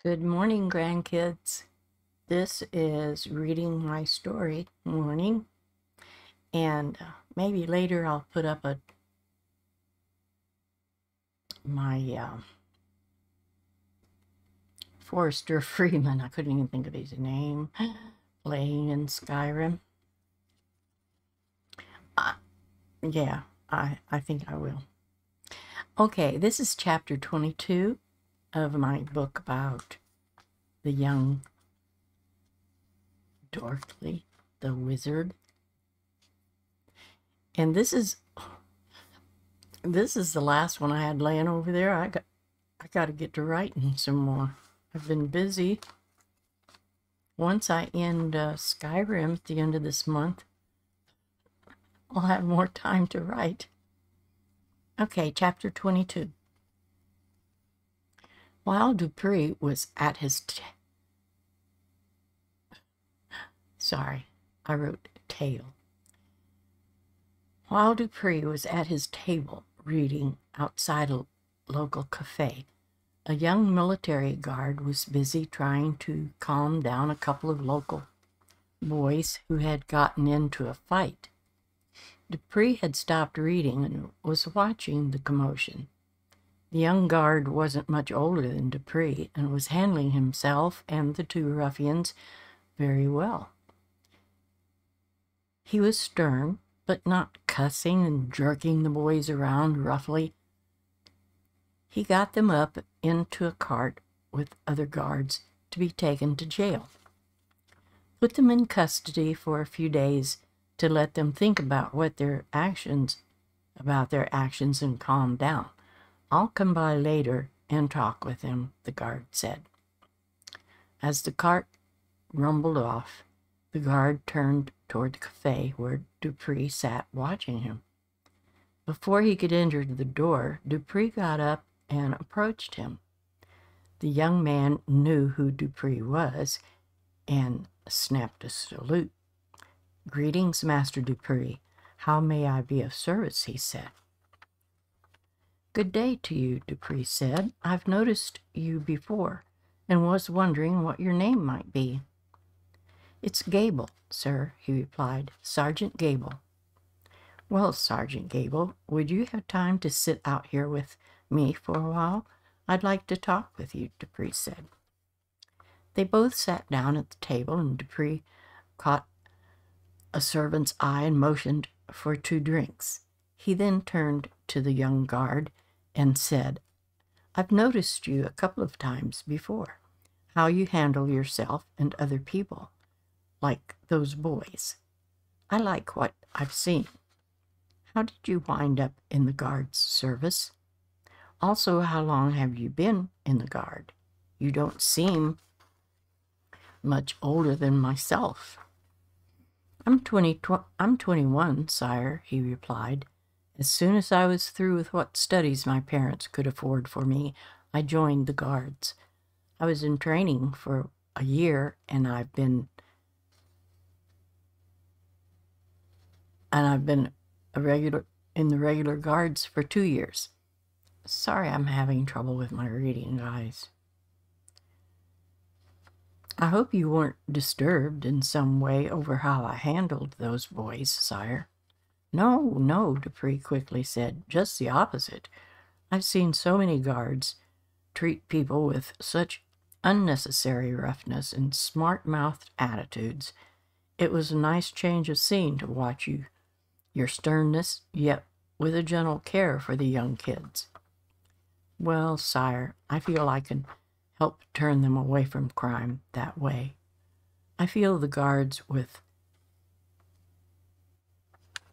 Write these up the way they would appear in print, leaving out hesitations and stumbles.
Good morning, grandkids. This is reading my story morning, and maybe later I'll put up my Forrester Freeman. I couldn't even think of his name. Playing in Skyrim. Yeah, I think I will. Okay, this is chapter 22 of my book about the young Dorkly, the wizard. And this is the last one I had laying over there. I got to get to writing some more. I've been busy. Once I end Skyrim at the end of this month, I'll have more time to write. Okay, chapter 22. While Dupree was at his I wrote tail. While Dupree was at his table reading outside a local cafe, a young military guard was busy trying to calm down a couple of local boys who had gotten into a fight. Dupree had stopped reading and was watching the commotion. The young guard wasn't much older than Dupree and was handling himself and the two ruffians very well. He was stern, but not cussing and jerking the boys around roughly. He got them up into a cart with other guards to be taken to jail. Put them in custody for a few days to let them think about their actions and calm down. I'll come by later and talk with them, the guard said. As the cart rumbled off, the guard turned toward the cafe where Dupree sat watching him. Before he could enter the door, Dupree got up and approached him. The young man knew who Dupree was and snapped a salute. "Greetings, Master Dupree. How may I be of service?" he said. "Good day to you," Dupree said. "I've noticed you before and was wondering what your name might be." "It's Gable, sir," he replied. "Sergeant Gable." "Well, Sergeant Gable, would you have time to sit out here with me for a while? I'd like to talk with you," Dupree said. They both sat down at the table, and Dupree caught a servant's eye and motioned for 2 drinks. He then turned to the young guard and said, "I've noticed you a couple of times before, how you handle yourself and other people, like those boys. I like what I've seen. How did you wind up in the Guard's service? Also, how long have you been in the Guard? You don't seem much older than myself." I'm 21, sire," he replied. "As soon as I was through with what studies my parents could afford for me, I joined the Guards. I was in training for a year, and I've been in the regular Guards for 2 years. Sorry, I'm having trouble with my reading, guys. I hope you weren't disturbed in some way over how I handled those boys, sire." No, Dupree quickly said. "Just the opposite. I've seen so many guards treat people with such unnecessary roughness and smart-mouthed attitudes. It was a nice change of scene to watch your sternness, yet with a gentle care for the young kids." "Well, sire, I feel I can help turn them away from crime that way. I feel the guards with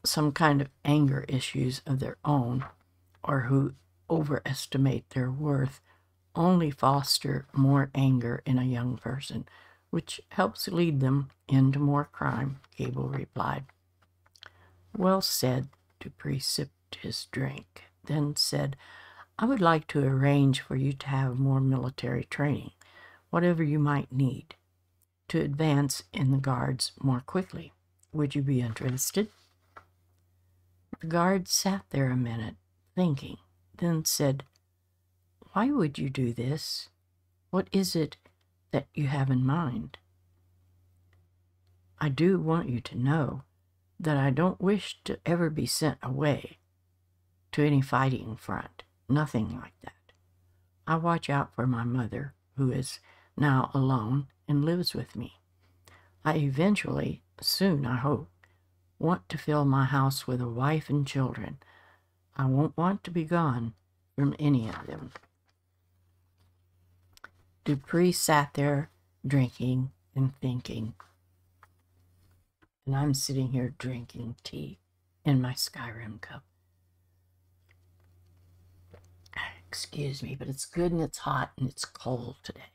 some kind of anger issues of their own, or who overestimate their worth, only foster more anger in a young person, which helps lead them into more crime," Gable replied. "Well said." Dupree sipped his drink, then said, "I would like to arrange for you to have more military training, whatever you might need, to advance in the Guards more quickly. Would you be interested?" The guard sat there a minute, thinking, then said, "Why would you do this?" What is it that you have in mind? I do want you to know that I don't wish to ever be sent away to any fighting front. Nothing like that. I watch out for my mother, who is now alone and lives with me. I eventually, soon I hope, want to fill my house with a wife and children. I won't want to be gone from any of them. Dupree sat there drinking and thinking. And I'm sitting here drinking tea in my Skyrim cup. Excuse me, but it's good and it's hot and it's cold today.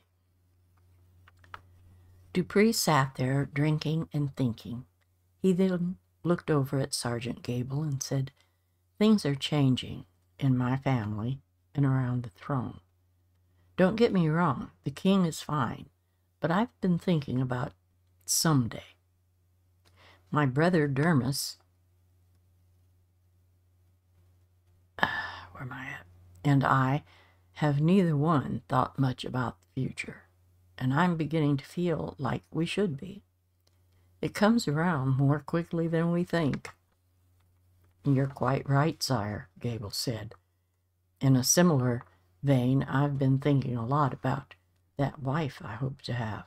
Dupree sat there drinking and thinking. He then looked over at Sergeant Gable and said, "Things are changing in my family and around the throne. Don't get me wrong, the king is fine, but I've been thinking about someday. My brother Dermis, where am I at? And I have neither one thought much about the future, and I'm beginning to feel like we should be. It comes around more quickly than we think." "You're quite right, sire," Gable said. "In a similar vein, I've been thinking a lot about that wife I hope to have.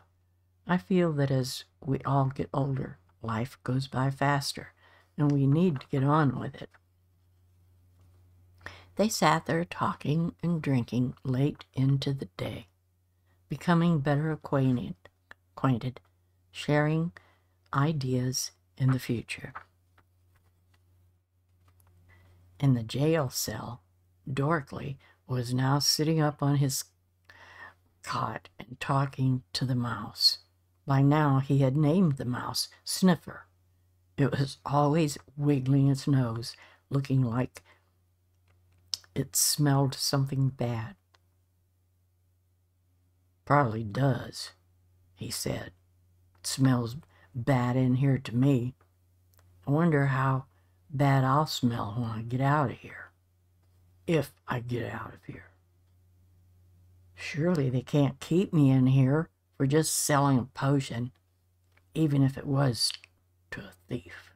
I feel that as we all get older, life goes by faster, and we need to get on with it." They sat there talking and drinking late into the day, becoming better acquainted, sharing ideas in the future. In the jail cell, Dorkly was now sitting up on his cot and talking to the mouse. By now he had named the mouse Sniffer. It was always wiggling its nose, looking like it smelled something bad. "Probably does," he said. "It smells bad in here to me. I wonder how bad I'll smell when I get out of here. If I get out of here. Surely they can't keep me in here for just selling a potion, even if it was to a thief.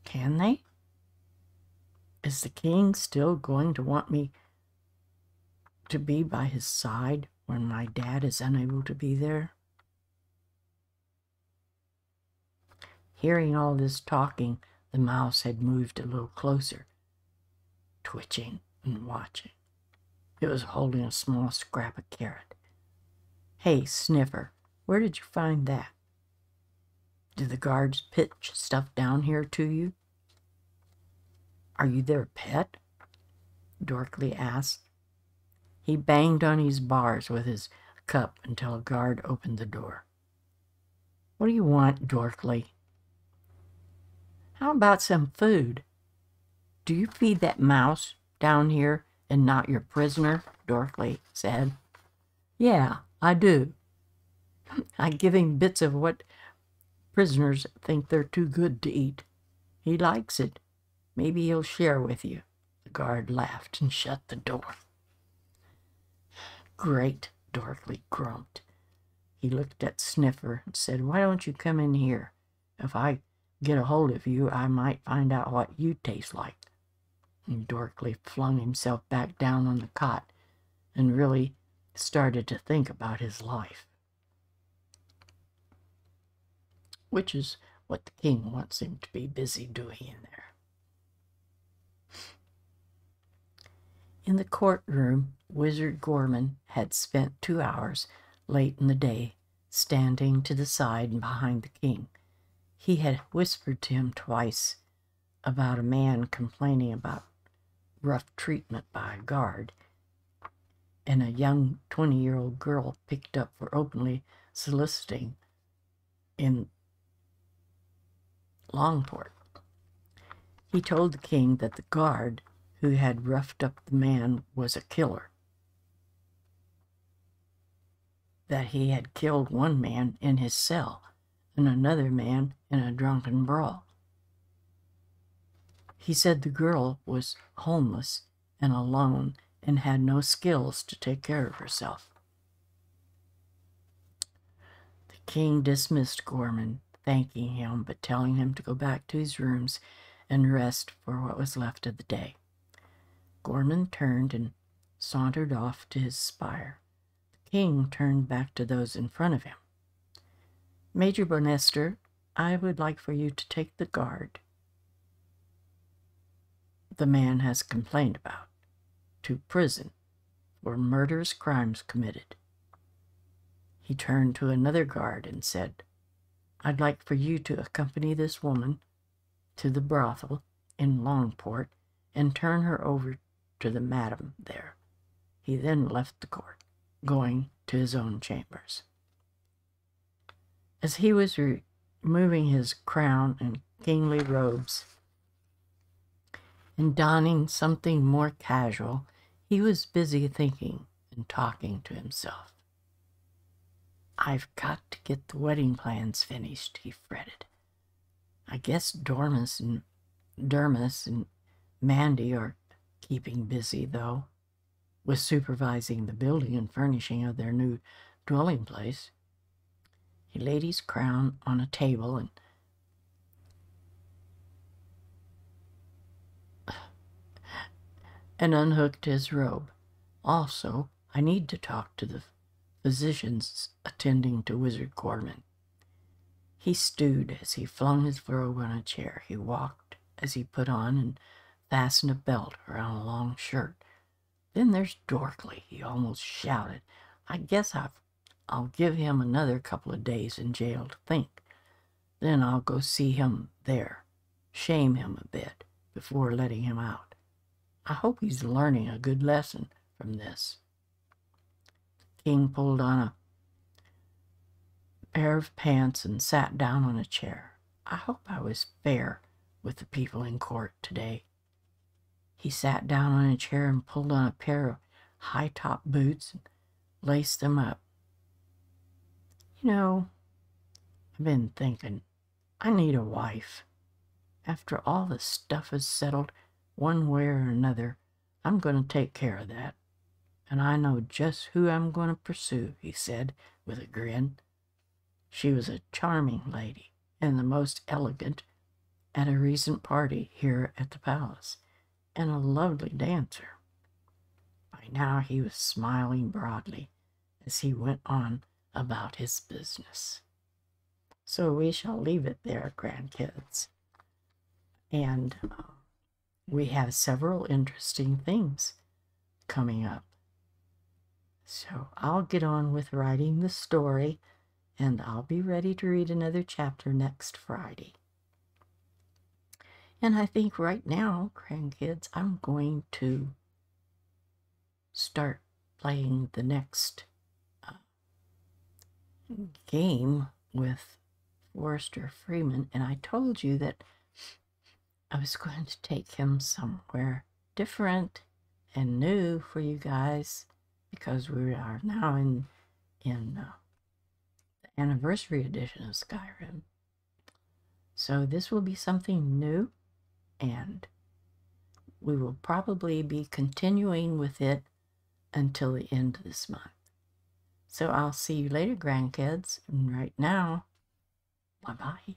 Can they? Is the king still going to want me to be by his side when my dad is unable to be there?" Hearing all this talking, the mouse had moved a little closer, twitching and watching. It was holding a small scrap of carrot. "Hey, Sniffer, where did you find that? Did the guards pitch stuff down here to you? Are you their pet?" Dorkly asked. He banged on his bars with his cup until a guard opened the door. "What do you want, Dorkly?" "How about some food? Do you feed that mouse down here and not your prisoner?" Dorkly said. "Yeah, I do. I give him bits of what prisoners think they're too good to eat. He likes it. Maybe he'll share with you." The guard laughed and shut the door. "Great," Dorkly grumped. He looked at Sniffer and said, "Why don't you come in here? If I get a hold of you, I might find out what you taste like." And Dorkly flung himself back down on the cot and really started to think about his life, which is what the king wants him to be busy doing in there. In the courtroom, Wizard Gorman had spent 2 hours late in the day standing to the side and behind the king. He had whispered to him twice about a man complaining about rough treatment by a guard, and a young 20-year-old girl picked up for openly soliciting in Longport. He told the king that the guard who had roughed up the man was a killer, that he had killed one man in his cell and another man in a drunken brawl. He said the girl was homeless and alone and had no skills to take care of herself. King dismissed Gorman, thanking him, but telling him to go back to his rooms and rest for what was left of the day. Gorman turned and sauntered off to his spire. The king turned back to those in front of him. Major Bonester, I would like for you to take the guard the man has complained about to prison for murderous crimes committed. He turned to another guard and said, I'd like for you to accompany this woman to the brothel in Longport and turn her over to the madam there. He then left the court, going to his own chambers. As he was removing his crown and kingly robes and donning something more casual, he was busy thinking and talking to himself. I've got to get the wedding plans finished, he fretted. I guess Dermis and Mandy are keeping busy, though, with supervising the building and furnishing of their new dwelling place. He laid his crown on a table and unhooked his robe. Also, I need to talk to the physicians attending to Wizard Gorman. He stewed as he flung his robe on a chair. He walked as he put on and fastened a belt around a long shirt. Then there's Dorkly, he almost shouted. I guess I'll give him another couple of days in jail to think. Then I'll go see him there, shame him a bit before letting him out. I hope he's learning a good lesson from this. King pulled on a pair of pants and sat down on a chair. I hope I was fair with the people in court today. He sat down on a chair and pulled on a pair of high-top boots and laced them up. You know, I've been thinking, I need a wife. After all the stuff is settled, one way or another, I'm going to take care of that. And I know just who I'm going to pursue, he said with a grin. She was a charming lady and the most elegant at a recent party here at the palace, and a lovely dancer. By now he was smiling broadly as he went on about his business. So we shall leave it there, grandkids. And we have several interesting things coming up. So I'll get on with writing the story, and I'll be ready to read another chapter next Friday. And I think right now, grandkids, I'm going to start playing the next game with Forrester Freeman. And I told you that I was going to take him somewhere different and new for you guys, because we are now in the anniversary edition of Skyrim. So this will be something new, and we will probably be continuing with it until the end of this month. So I'll see you later, grandkids, and right now, bye-bye.